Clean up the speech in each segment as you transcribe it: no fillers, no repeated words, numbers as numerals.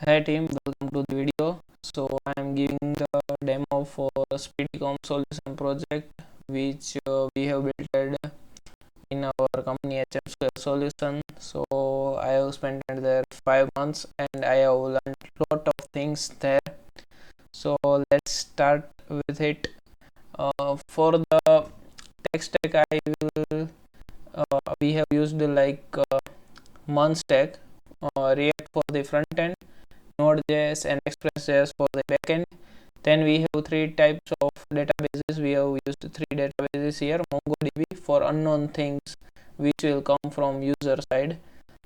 Hi team, welcome to the video. So I am giving the demo for SpeedEcom solution project which we have built in our company HM Square Solution. So I have spent there 5 months and I have learned lot of things there. So let's start with it. For the tech stack, we have used Monstack, React for the front end, Node.js and Express.js for the backend. Then we have three types of databases. We have used three databases here. MongoDB for unknown things which will come from user side,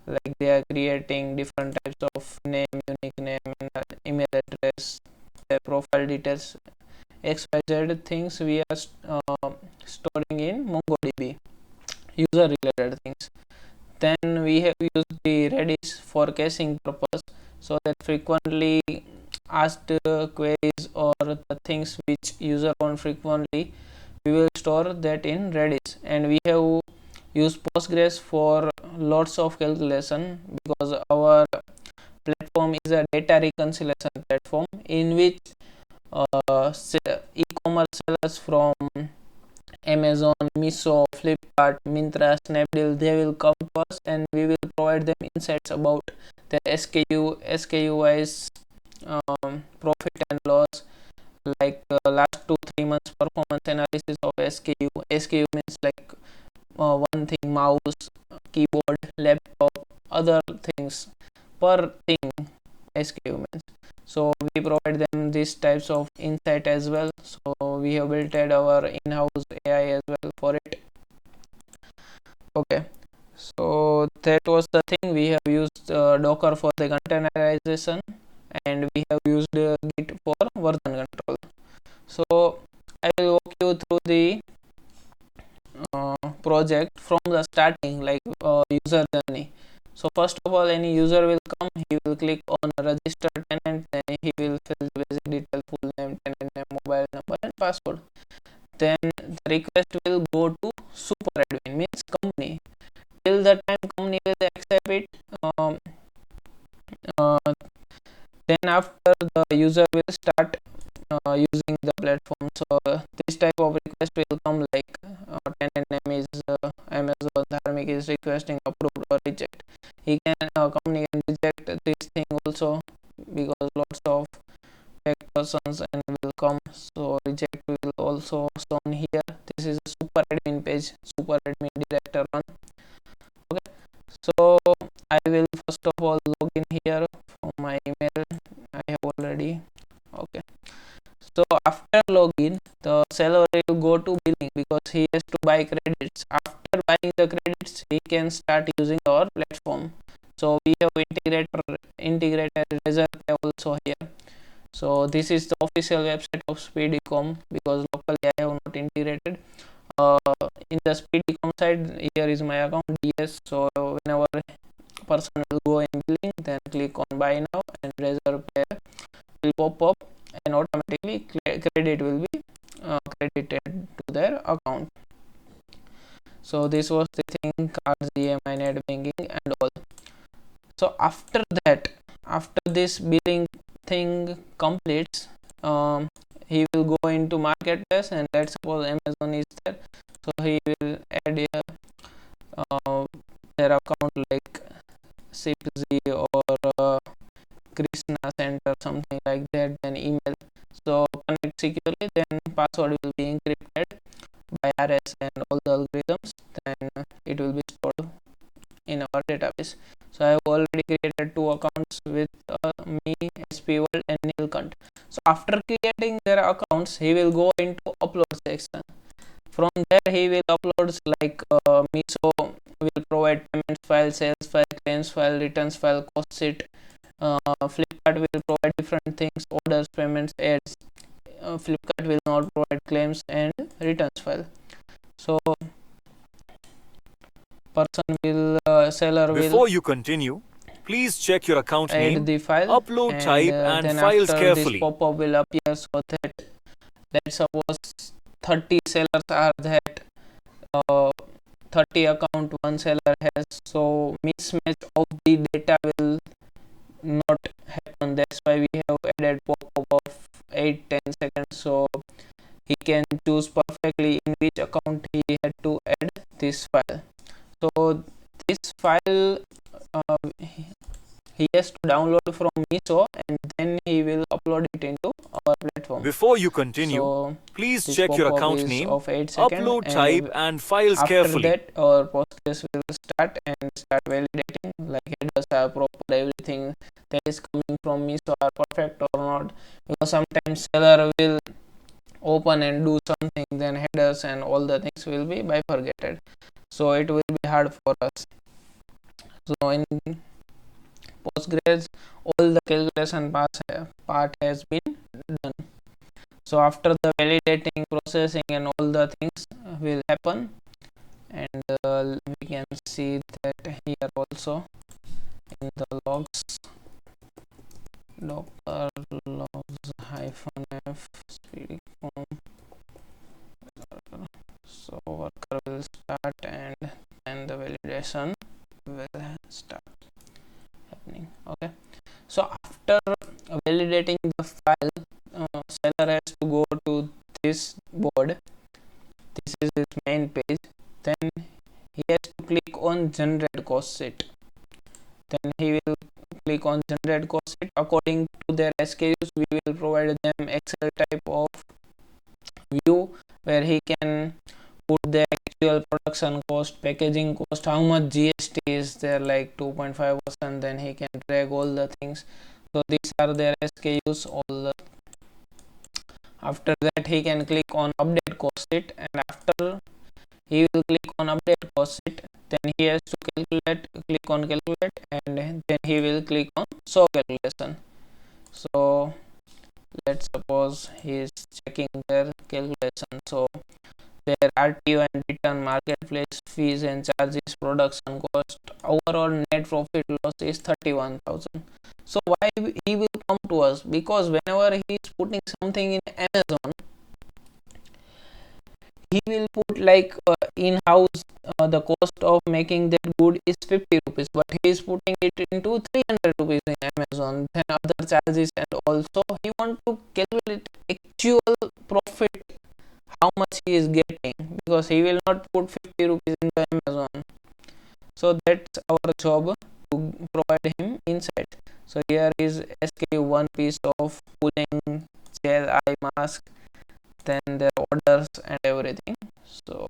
like they are creating different types of name, unique name, and email address, their profile details, XYZ things we are storing in MongoDB, user related things. Then we have used the Redis for caching purpose, so that frequently asked queries or the things which user want frequently, we will store that in Redis. And we have used Postgres for lots of calculation, because our platform is a data reconciliation platform in which e-commerce sellers from Amazon, Meesho, Flipkart, Myntra, Snapdeal, they will come to us and we will provide them insights about their SKU wise profit and loss, like last 2-3 months performance analysis of SKU. SKU means like one thing, mouse, keyboard, laptop, other things per thing SKU means. So we provide them these types of insight as well. So we have built our in-house AI as well for it. Okay, so that was the thing. We have used Docker for the containerization, and we have used Git for version control. So I will walk you through the project from the starting, like user journey. So first of all, any user will come, he will click on register tenant, then he will fill basic detail, full name, tenant name, mobile number and password. Then the request will go to SuperAdmin, means company. Till the time company will accept it, uh, then after the user will start using the platform. So this type of request will come like tenant name is Amazon, Dharmik is requesting approved or reject. He can company can reject this thing also, because lots of fake persons and will come, so reject will also shown here. This is a super admin page, super admin director one. Okay, so I will first of all log in here from my email. I have already. Okay, so after login, the seller will go to billing, because he has to buy credits. After buying the credits, he can start using our platform. So we have integrated Razorpay also here. So this is the official website of SpeedEcom, because locally I have not integrated. In the SpeedEcom side, here is my account DS. So whenever person will go in billing, then click on buy now and Razorpay will pop up, and automatically credit will be credited to their account. So this was the thing, cards, EMI, net banking and all. So after that, after this billing thing completes, he will go into marketplace, and let's suppose Amazon is there, so he will add their account like CPZ or Krishna Center, something like that, then email. So connect securely, then password will be encrypted by RS and all the algorithms, then it will be stored in our database. So I have already created 2 accounts with me, SP World and Nilkant. So after creating their accounts, he will go into upload section. From there he will upload like Meesho will provide payments file, sales file, claims file, returns file, cost sheet. Flipkart will provide different things, orders, payments, ads. Flipkart will not provide claims and returns file. So seller will, before you continue, please check your account add name, the file, upload and type and then files after carefully. this pop-up will appear, so that let's suppose 30 sellers are that, 30 account one seller has, so mismatch of the data will not happen choose perfectly in which account he had to add this file. So this file he has to download from Meesho, and then he will upload it into our platform. Before you continue, So please this check your pop-up account is name, of 8 seconds, upload type and and files after carefully. that our process will start validating, like headers are proper, everything that is coming from Meesho are perfect or not, because sometimes seller will open and do something, then headers and all the things will be bifurcated, so it will be hard for us. So in Postgres, all the calculation part has been done. So after the validating, processing and all the things will happen, and we can see that here also in the logs, docker logs -f SpeedEcom. So worker will start, and then the validation will start happening. Okay, so after validating the file, seller has to go to this board. This is his main page. Then he has to click on generate cost sheet. Then he will click on generate cost sheet. According to their SKUs, we will provide them Excel type of view where he can put the actual production cost, packaging cost, how much GST is there, like 2.5%. Then he can drag all the things. So these are their SKUs. After that, he can click on update cost sheet, and after he will click on update cost sheet, then he has to click on calculate, and then he will click on show calculation. So let's suppose he is checking their calculation. So their RTO and return, marketplace fees and charges, production cost, overall net profit loss is 31,000. So why he will come to us? Because whenever he is putting something in Amazon, he will put like in-house the cost of making that good is 50 rupees, but he is putting it into 300 rupees in Amazon, then other charges, and also he want to calculate actual profit, how much he is getting, because he will not put 50 rupees in the Amazon. So that's our job, to provide him insight. So here is SKU, one piece of pulling gel eye mask, then their orders and everything. So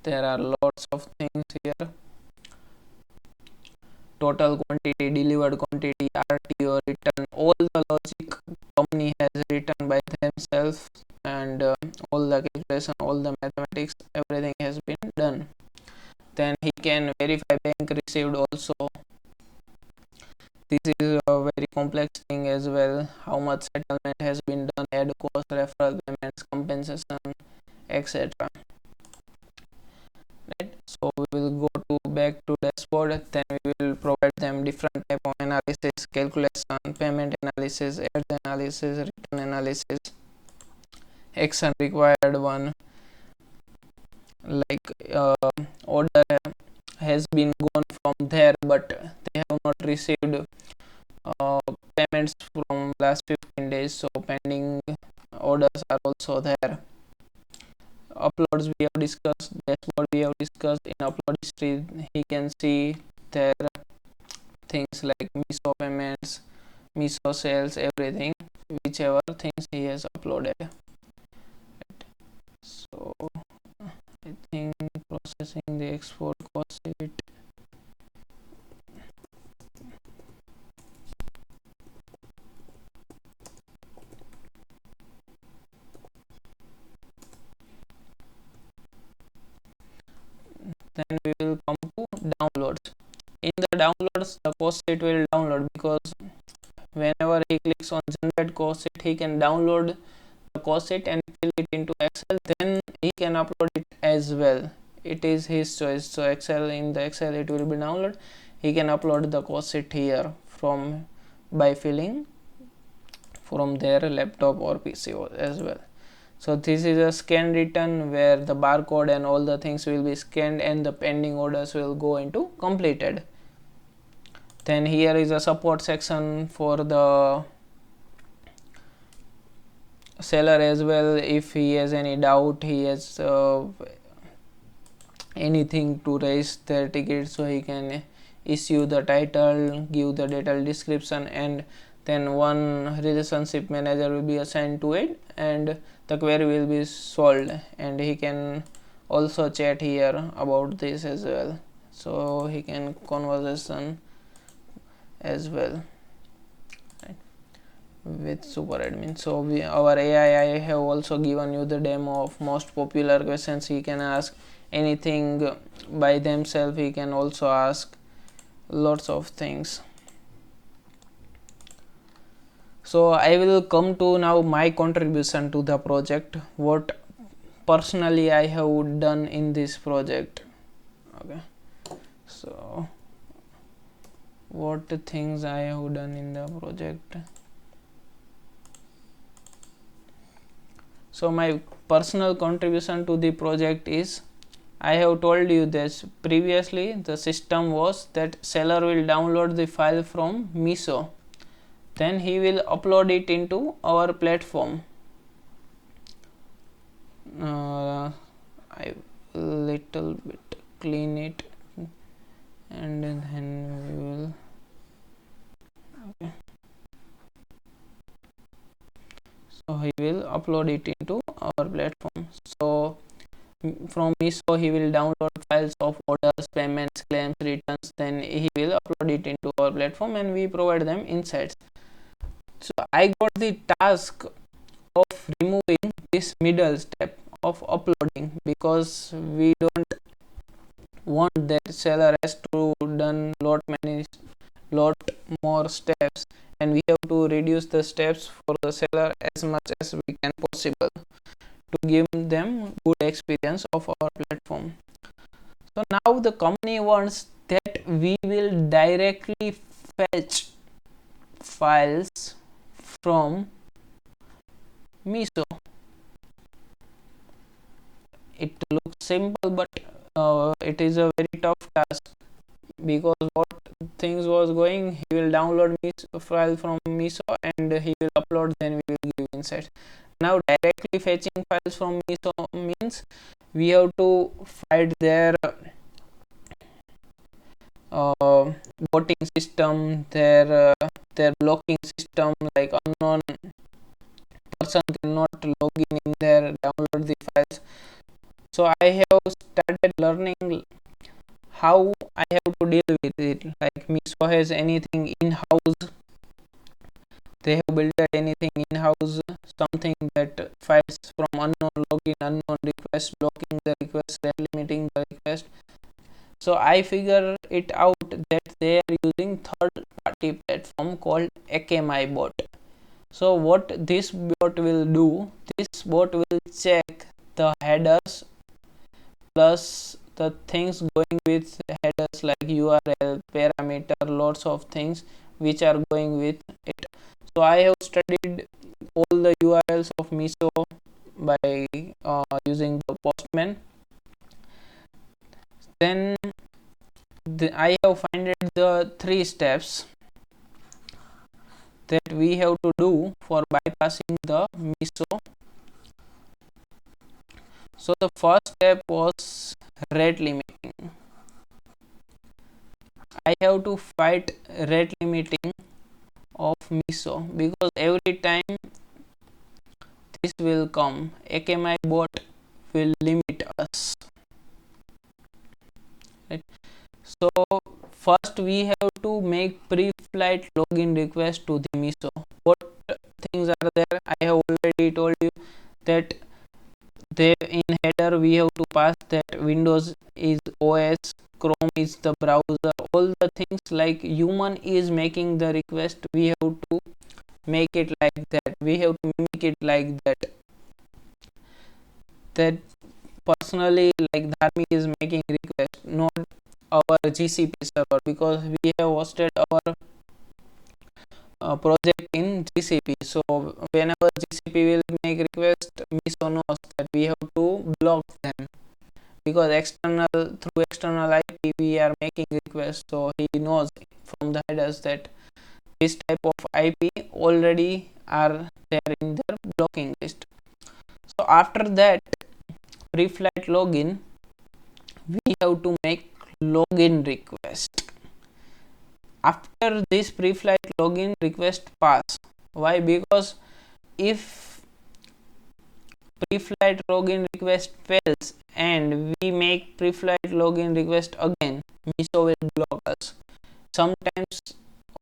there are lots of things here: total quantity, delivered quantity, RTO, return, all the logic company has written by themselves, and all the calculation, all the mathematics, everything has been done. Then he can verify bank received also. This is a very complex thing as well: how much settlement has been done, add cost, referral payments, compensation, etc. Right, so we will go to back to dashboard. Then we will provide them different type of analysis: calculation, payment analysis, edge analysis, return analysis, action required one, like order has been gone from there, but they have not received payments from last 15 days, so pending orders are also there. Uploads we have discussed, dashboard we have discussed. In upload history, he can see their things like Meesho payments, Meesho sales, everything, whichever things he has uploaded. So I think processing the export cost sheet. Then we will come to downloads. In the downloads, the cost sheet will download, because whenever he clicks on generate cost sheet, he can download the cost sheet and fill it into Excel. Then he can upload it as well. It is his choice. So in the Excel it will be downloaded. He can upload the cost sheet here from by filling from their laptop or PC as well. So this is a scan return, where the barcode and all the things will be scanned, and the pending orders will go into completed. Then here is a support section for the seller as well. If he has any doubt, he has anything to raise their ticket, so he can issue the title, give the detailed description, and then one relationship manager will be assigned to it, and the query will be solved. And he can also chat here about this as well, so he can conversation as well, right, with SuperAdmin. So our AI, I have also given you the demo of most popular questions. He can ask anything by themselves. He can also ask lots of things. So I will come to now my contribution to the project, what personally I have done in this project. Okay, so what things I have done in the project. So my personal contribution to the project is, I have told you this previously, the system was that seller will download the file from Meesho, then he will upload it into our platform. I little bit clean it, and then we will, okay. So he will upload it into our platform. So from Meesho he will download files of orders, payments, claims, returns, then he will upload it into our platform, and we provide them insights. So I got the task of removing this middle step of uploading, because we don't want that seller has to done lot more steps, and we have to reduce the steps for the seller as much as we can possible to give them good experience of our platform. So now the company wants that we will directly fetch files from Meesho. It looks simple, but it is a very tough task, because what things was going, he will download Meesho file from Meesho and he will upload, then we will give insights. Now directly fetching files from Meesho means we have to find their voting system, their blocking system, like unknown person cannot log in there, download the files. So I have started learning how I have to deal with it. Like Meesho has anything in-house, they have built anything in-house, something that files from unknown login, unknown request, blocking the request, limiting the request. So I figure it out that they are using third-party platform called AKMI bot. So what this bot will do, this bot will check the headers plus the things going with headers like URL, parameter, lots of things which are going with it. So I have studied all the URLs of Meesho by using the Postman. Then I have found the 3 steps that we have to do for bypassing the Meesho. So the first step was rate limiting. I have to fight rate limiting of Meesho, because every time this will come, AKMI bot will limit us, right? So first we have to make pre-flight login request to the Meesho. What things are there? I have already told you that they in header we have to pass that Windows is OS, Chrome is the browser, all the things like human is making the request, we have to make it like that, we have to mimic it like that. That personally, like Dharmik is making request, not our GCP server, because we have hosted our project in GCP. So whenever GCP will make request, Meesho knows that we have to block them, because through external IP we are making requests. So he knows from the headers that this type of IP already are there in their blocking list. So after that pre-flight login, we have to make login request. After this pre-flight login request pass, why? Because if pre-flight login request fails and we make pre-flight login request again, Meesho will block us. Sometimes,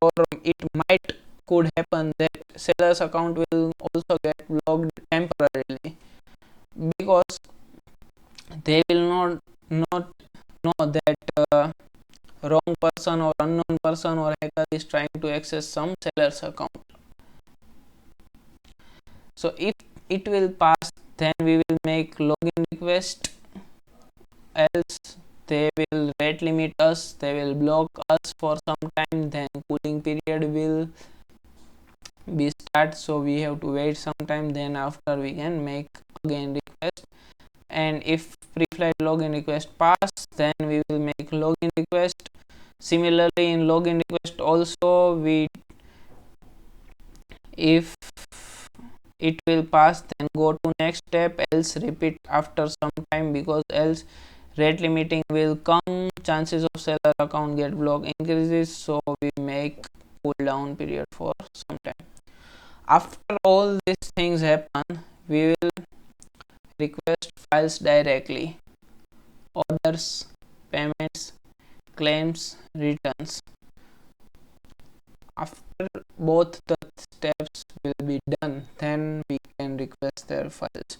or it might could happen that seller's account will also get blocked temporarily, because they will not know that wrong person or unknown person or hacker is trying to access some seller's account. So if it will pass, then we will make login request, else they will rate limit us, they will block us for some time, then cooling period will be start, so we have to wait some time, then after we can make again request. And if pre-flight login request pass, then we will make login request. Similarly, in login request also, if it will pass, then go to next step, else repeat after some time, because else rate limiting will come, chances of seller account get blocked increases, so we make cooldown period for some time. After all these things happen, we will request files directly: orders, payments, claims, returns. After both the steps will be done, then we can request their files.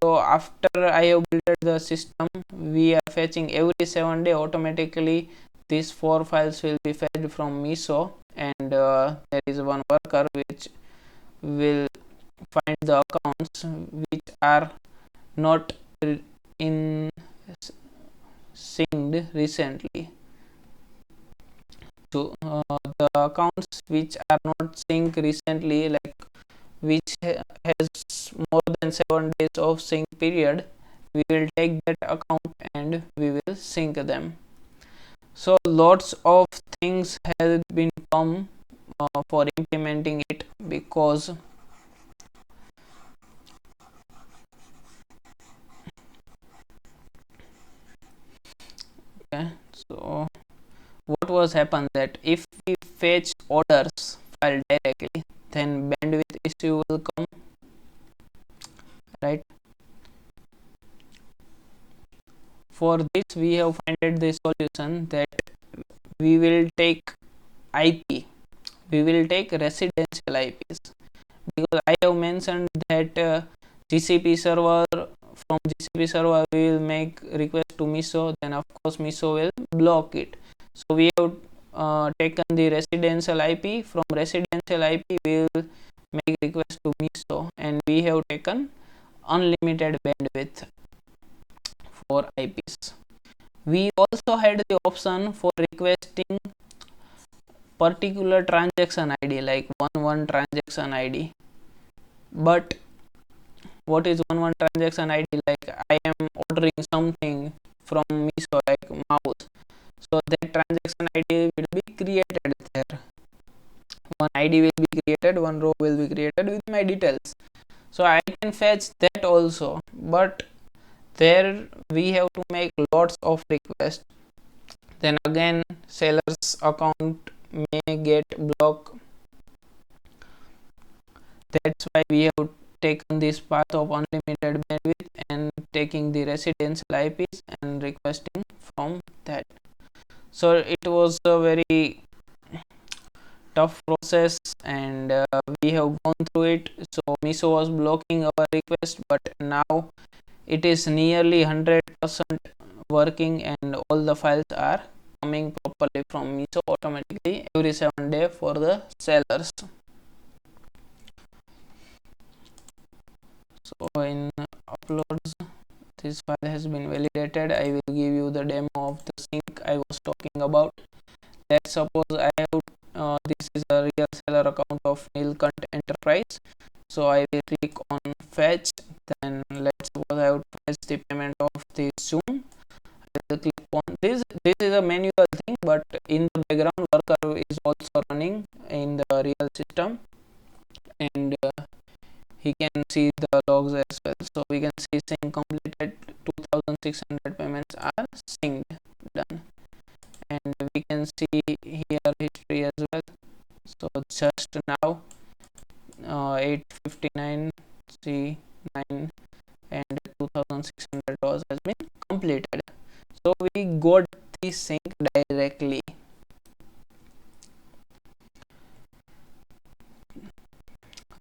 So after I have built the system, we are fetching every 7 days automatically. These 4 files will be fetched from Meesho, and there is one worker which will find the accounts which are not in synced recently. So the accounts which are not synced recently, like which has more than 7 days of sync period, we will take that account and we will sync them. So lots of things have been come for implementing it, because okay, so what was happen that if we fetch orders file directly, then bandwidth issue will come, right? For this we have found the solution that we will take IP, we will take residential IPs, because I have mentioned that GCP server, from GCP server we will make request to Meesho, then of course Meesho will block it. So we have taken the residential IP, from residential IP we will make request to Meesho, and we have taken unlimited bandwidth for IPs. We also had the option for requesting particular transaction ID, like one transaction ID. But what is one transaction ID? Like I am ordering something from Meesho, like mouse, so that transaction ID will be created there. One ID will be created, one row will be created with my details, so I can fetch that also. But there we have to make lots of requests, then again seller's account may get blocked. That's why we have taken this path of unlimited bandwidth and taking the residential IPs and requesting from that. So it was a very tough process, and we have gone through it. So Meesho was blocking our request, but now it is nearly 100% working, and all the files are coming properly from Meesho automatically every 7 days for the sellers. So in uploads, this file has been validated. I will give you the demo of the sync I was talking about. Let's suppose I have this is a real seller account of Nilkant Enterprise. So I will click on fetch, then let's suppose I have to fetch the payment of the Zoom. I will click on this. This is a manual thing, but in the background worker is also running in the real system. and he can see the logs as well. So we can see sync completed, 2600 payments are synced, done, and we can see here history as well. So just now 8:59 C9 and 2600 dollars has been completed. So we got the sync directly.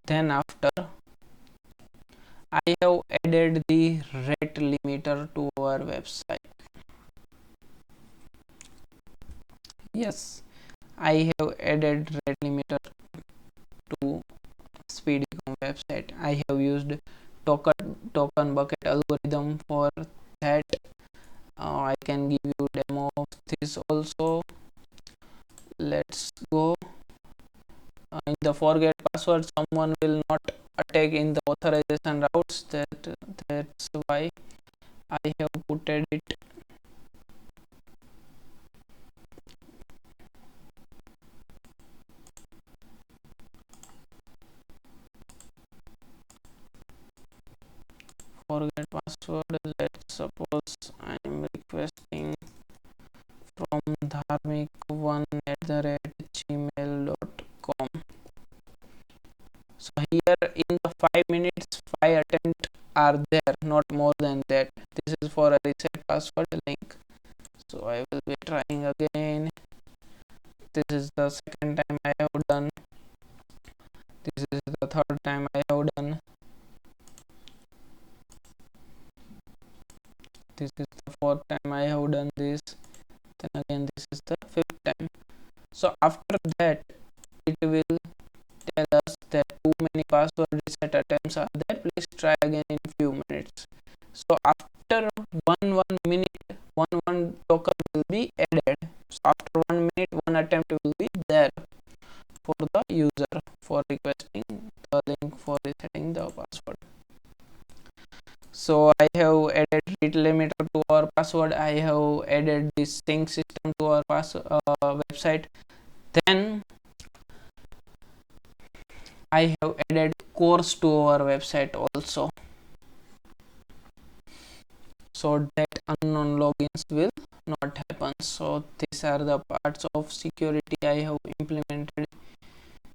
Then after, I have added the rate limiter to our website. Yes, I have added rate limiter to SpeedEcom website. I have used token bucket algorithm for that. I can give you demo of this also. Let's go. In the forget password, someone will not attack in the authorization routes. That's why I have put it. Forget password. Let's suppose I am requesting from dharmik1@gmail.com. So here in the 5 minutes 5 attempts are there, not more than that. This is for a reset password link. So I will be trying again. This is the second time I have done. This is the third time I have done. This is the fourth time I have done this. Then again this is the fifth time. So after that it will tell us that too many password reset attempts are there, please try again in few minutes. So after one minute one token will be added. So after 1 minute one attempt will be there for the user for requesting the link for resetting the password. So I have added rate limiter to our password. I have added this sync system to our website. Then I have added course to our website also, so that unknown logins will not happen. So these are the parts of security I have implemented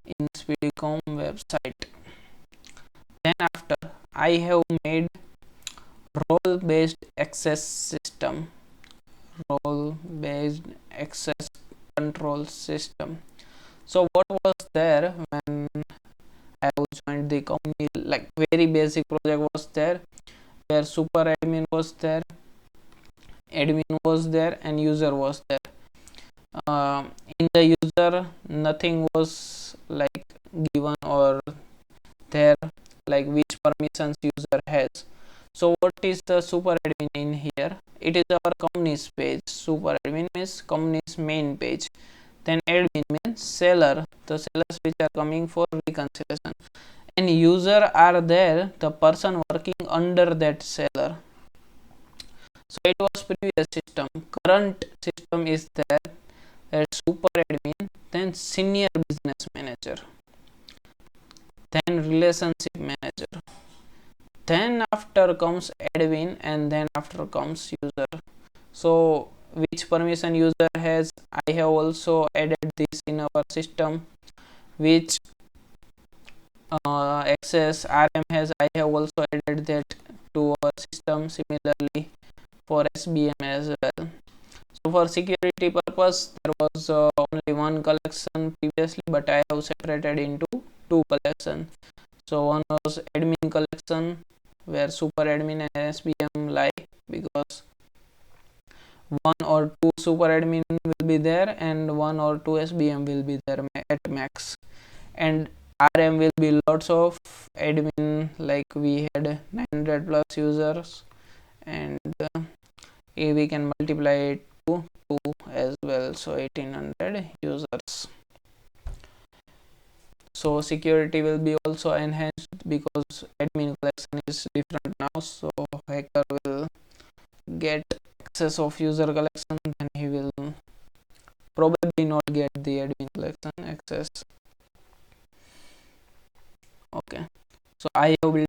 in SpeedEcom website. Then after, I have made role based access system, role based access control system. So what was there when I joined the company? Like very basic project was there, where SuperAdmin was there, admin was there, and user was there. In the user, nothing was like given or there, like which permissions user has. So what is the SuperAdmin in here? It is our company's page. SuperAdmin means company's main page. Then admin means seller, the sellers which are coming for reconciliation, and user are there, the person working under that seller. So it was previous system. Current system is there as SuperAdmin, then senior business manager, then relationship manager, then after comes admin, and then after comes user. So which permission user has, I have also added this in our system. Which access RM has, I have also added that to our system. Similarly for SBM as well. So for security purpose, there was only one collection previously, but I have separated into two collections. So one was admin collection, where SuperAdmin and SBM lie, because one or two SuperAdmin will be there and one or two SBM will be there at max, and RM will be lots of admin, like we had 900 plus users, and we can multiply it to 2 as well, so 1800 users. So security will be also enhanced because admin collection is different now, so hacker will get access of user collection, then he will probably not get the admin collection access. Okay, so I have built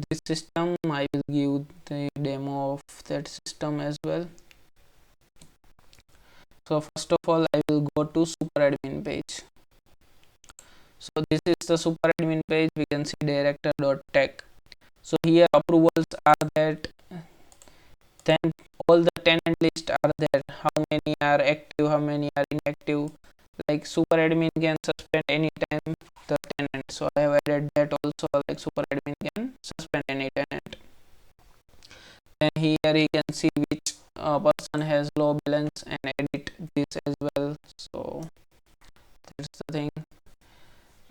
this system. I will give the demo of that system as well. So first of all, I will go to SuperAdmin page. So this is the SuperAdmin page. We can see director.tech. So here approvals are that, then all the tenant list are there, how many are active, how many are inactive. Like SuperAdmin can suspend anytime the tenant, so I have added that also, like SuperAdmin can suspend any tenant. Then here he can see which person has low balance and edit this as well. So that's the thing.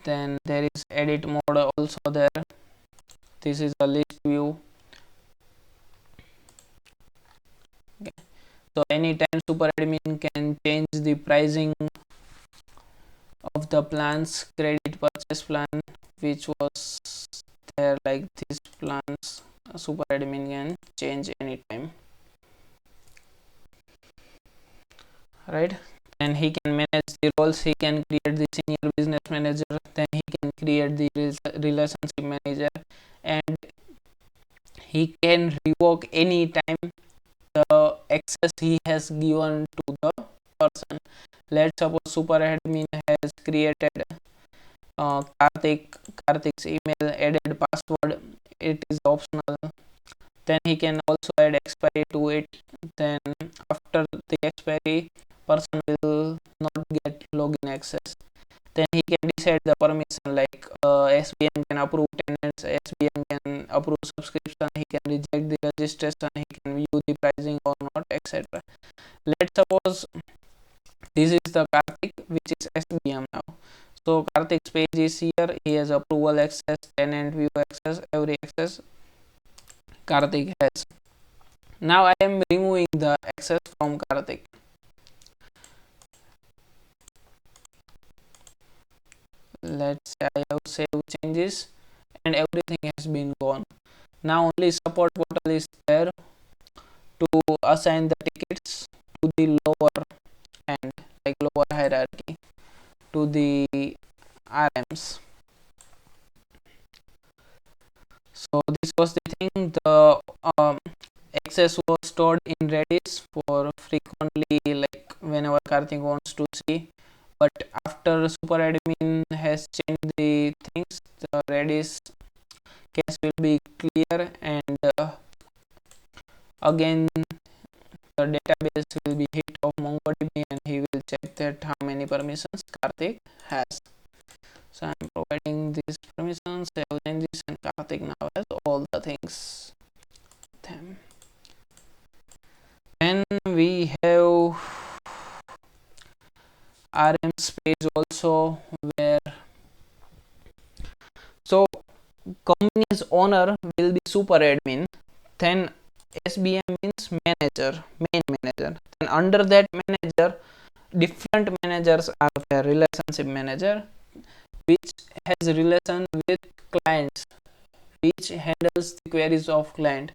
Then there is edit mode also there. This is a list view. Okay. So anytime SuperAdmin can change the pricing of the plans, credit purchase plan which was there, like these plans SuperAdmin can change anytime, right? And he can manage the roles. He can create the senior business manager, then he can create the relationship manager, and he can revoke anytime the access he has given to the person. Let's suppose SuperAdmin has created Karthik's email, added password, it is optional. Then he can also add expiry to it. Then after the expiry, person will not get login access. Then he can decide the permission, like SBM can approve tenants, SBM can approve subscription, he can reject the registration, he can view the pricing or not, etc. Let's suppose this is the Karthik, which is SBM now. So Karthik's page is here. He has approval access, tenant view access, every access Karthik has. Now I am removing the access from Karthik. Let's say I have saved changes and everything has been gone. Now only support portal is there to assign the tickets to the lower end, like lower hierarchy, to the RMs. So this was the thing. The access was stored in Redis for frequently, like whenever Karthik wants to see. But after SuperAdmin has changed the things, the Redis cache will be clear, and again the database will be hit of MongoDB, and he will check that how many permissions Karthik has. So I'm providing these permissions, save changes, and Karthik now has all the things. Then we have RM's page also, where so company's owner will be SuperAdmin, then SBM means manager, main manager, and under that manager different managers are there. Relationship manager, which has relation with clients, which handles the queries of client.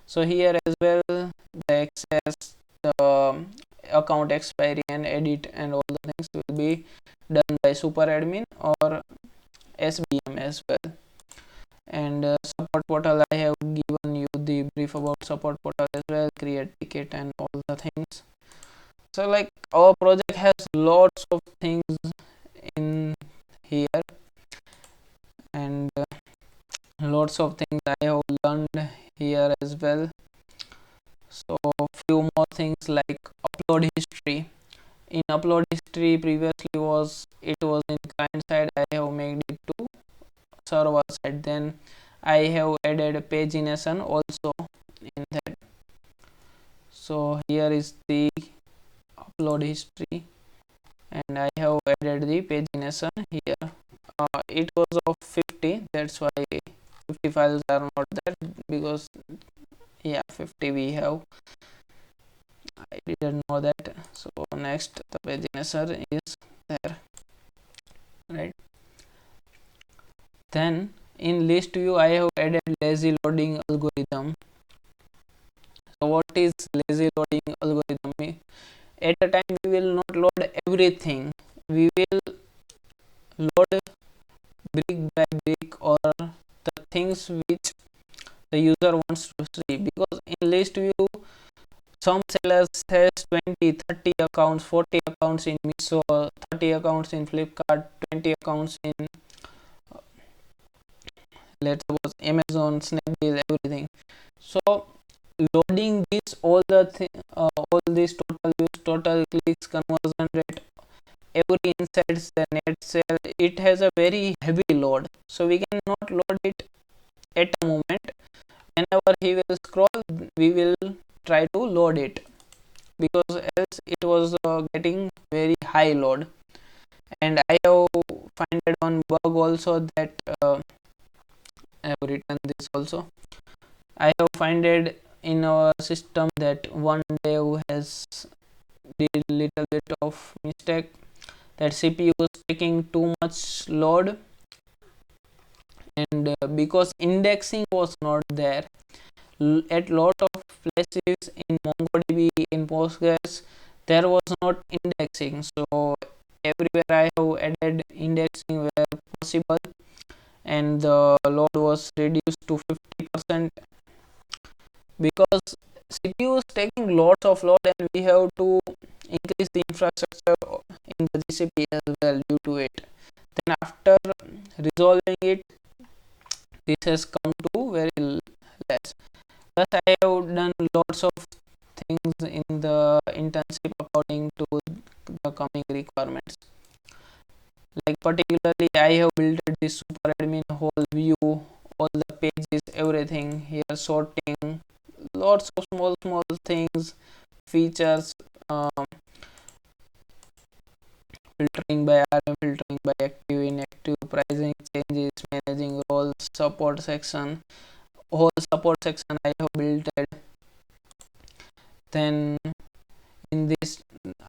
So here as well, the access, the account expiry and edit and all the things will be done by SuperAdmin or SBM as well. And support portal, I have given you the brief about support portal as well, create ticket and all the things. So like our project has lots of things in here, and lots of things I have learned here as well. So few more things like upload history. In upload history, previously it was in client side, I have made it to server side. Then I have added pagination also in that. So here is the upload history, and I have added the pagination here. It was of 50, that's why 50 files are not there, because yeah, 50 we have. I didn't know that. So next, the pagination is there, right? Then in list view, I have added lazy loading algorithm. So what is lazy loading algorithm? At a time we will not load everything, we will load brick by brick or things which the user wants to see, because in list view some sellers has 20, 30 accounts, 40 accounts in Meesho, 30 accounts in Flipkart, 20 accounts in let's suppose Amazon, Snapdeal, everything. So loading this all this total views, total clicks, conversion rate, every insights, the net sale, it has a very heavy load, so we cannot load it at a moment. Whenever he will scroll, we will try to load it, because else it was getting very high load. And I have found one bug also that I have written this also. I have found in our system that one dev has did little bit of mistake, that CPU is taking too much load, and because indexing was not there at lot of places in MongoDB, in Postgres, there was not indexing. So everywhere I have added indexing where possible, and the load was reduced to 50%, because CPU is taking lots of load, and we have to increase the infrastructure in the GCP as well due to it. Then after resolving it, this has come to very less. Thus I have done lots of things in the internship according to the coming requirements. Like particularly I have built this SuperAdmin whole view, all the pages, everything here, sorting, lots of small things, features, filtering by RM, filtering by active, inactive, pricing changes, managing roles, support section, whole support section I have built it. Then in this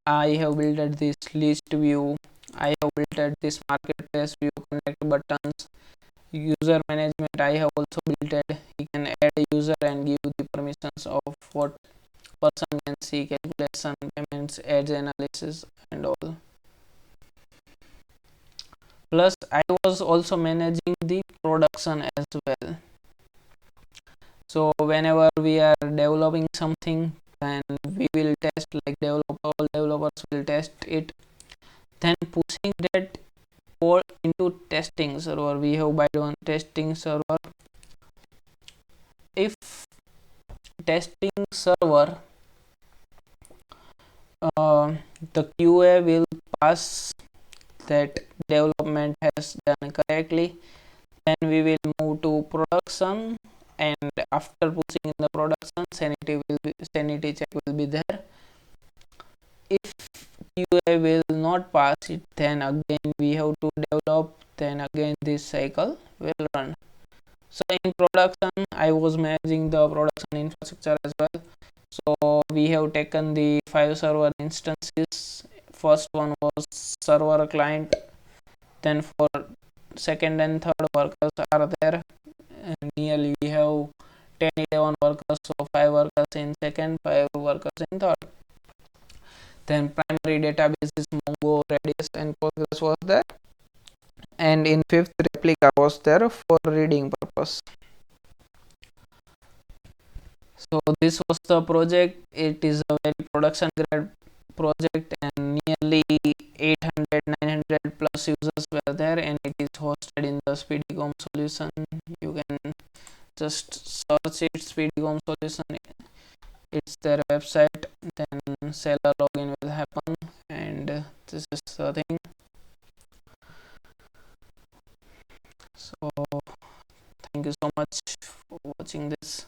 I have built this list view, I have built this marketplace view, connect buttons, user management I have also built it. You can add a user and give the permissions of what person can see, calculation, payments, ads, analysis, and all. Plus I was also managing the production as well. So whenever we are developing something, then we will test, like all developers will test it, then pushing that code into testing server. We have by one testing server. If testing server the QA will pass that development has done correctly, then we will move to production, and after pushing in the production, sanity check will be there. If QA will not pass it, then again we have to develop, then again this cycle will run. So in production I was managing the production infrastructure as well. So we have taken the 5 server instances. First one was server client, then for second and third workers are there, and nearly we have 10-11 workers, so 5 workers in second, 5 workers in third. Then primary database is Mongo, Redis, and Postgres was there, and in fifth replica was there for reading purpose. So this was the project. It is a very production grade project, and nearly 800-900 plus users were there, and it is hosted in the SpeedEcom solution. You can just search it, SpeedEcom solution, it's their website, then seller login will happen, and this is the thing. So thank you so much for watching this.